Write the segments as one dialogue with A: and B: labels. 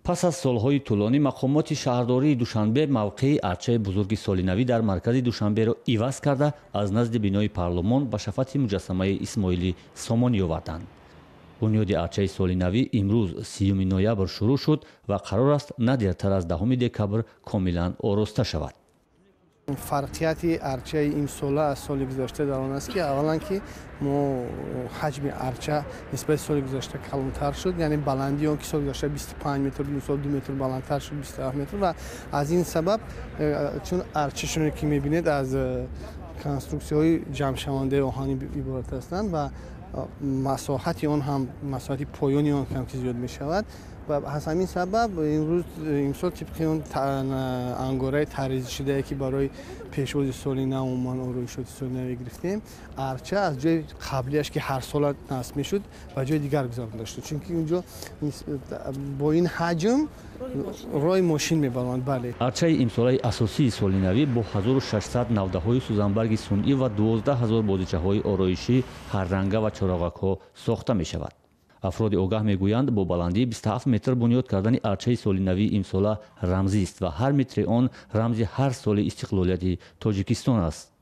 A: پس از سالهای طولانی مقامات شهرداری دوشنبه موقع ارچه بزرگ سالینوی در مرکز دوشنبه را عوض کرده از نزد بینای پارلمان به شفت مجسمه اسماعیلی سامانی آوردند. بنیاد ارچه سالینوی امروز 30 نوامبر شروع شد و قرار است نه دیرتر از 10 دکبر کاملا آراسته شود.
B: فرقیت ارچه امسال از سال گذشته در آن است که اولا که ما حجم ارچه نسبت سال گذشته کلانتر شد، یعنی بلندی اون که سال گذشته 25 متر بود امسال 2 متر بلندتر شد 27 متر و از این سبب چون ارچه شون که میبینید از کنسترکسیون جمع شونده آهنی عبارت هستند و مساحت آن هم مساحت پایانی آن کم که زیاد می شود و از همین سبب امسال طبق اون انگاره طراحی شده که برای پیشواز سال نو ما آرایشات سال نو گرفتیم، ارچه از جای قبلیش که هر سال نصب میشد و جای دیگر گذارده شد، چون که اونجا با این حجم رای ماشین میبرند. بله،
A: ارچه امسال اساسی سال نو با 1600 نوده‌های سوزنبرگ صنعی و 12000 بازیچه‌های آرایشی هر رنگه و چراغک‌ها ساخته می شود. افراد آگاه میگویند با بلندی 27 متر بنیاد کردن ارچه سالینوی امسال رمزی است و هر متر آن رمز هر سال استقلالیت تاجیکستان است.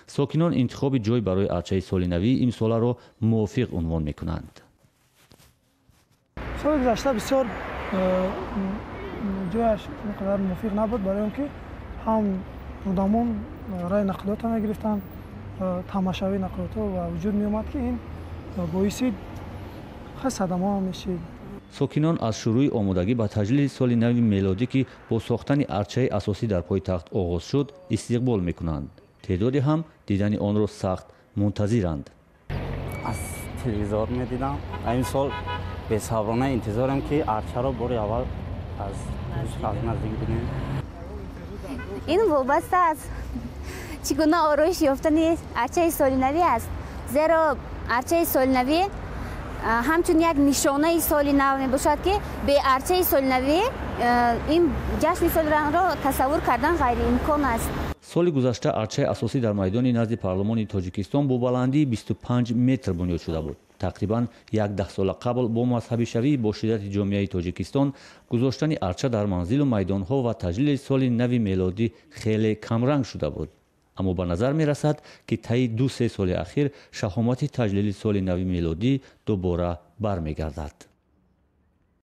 A: ساکنان انتخاب جای برای ارچه سالینوی امسال را موافق عنوان میکنند.
C: سال گذشته بسیار جایش مقدار موافق نبود، برای اینکه هم مدامون رای نقلیات ها گرفتن، تماشاوی نقلیات ها وجود می اومد که این باعث صدمه ها میشه.
A: ساکنان از شروع آمادگی به تجلیل سال نو میلادی که با ساختن ارچه اساسی در پایتخت آغاز شد استقبال میکنند. تعدادی هم دیدن آن را سخت منتظرند.
D: از تلویزیون میدیدم، این سال به صبرانه انتظارم که ارچه را بار اول از نزدیک ببینیم.
E: این وابسته است چگونه آرایش یافتن ارچه سالینوی است، زیرا ارچه سالینوی همچون یک نشانه سال نو می باشد که به ارچه سالینوی این جشن سال نو را تصور کردن غیر امکان است.
A: سال گذشته ارچه اساسی در میدان نزد پارلمان تاجیکستان با بلندی 25 متر بنیاد شده بود. تقریبا 10 سال قبل با مذهبی شوی با شدت جامعه تاجیکستان گذاشتن ارچه در منزل و میدان ها و تجلیل سال نو میلادی خیلی کمرنگ شده بود. اما به نظر می رسد که طی 2-3 سال اخیر شهامت تجلیل سال نو میلادی دوباره برمیگردد.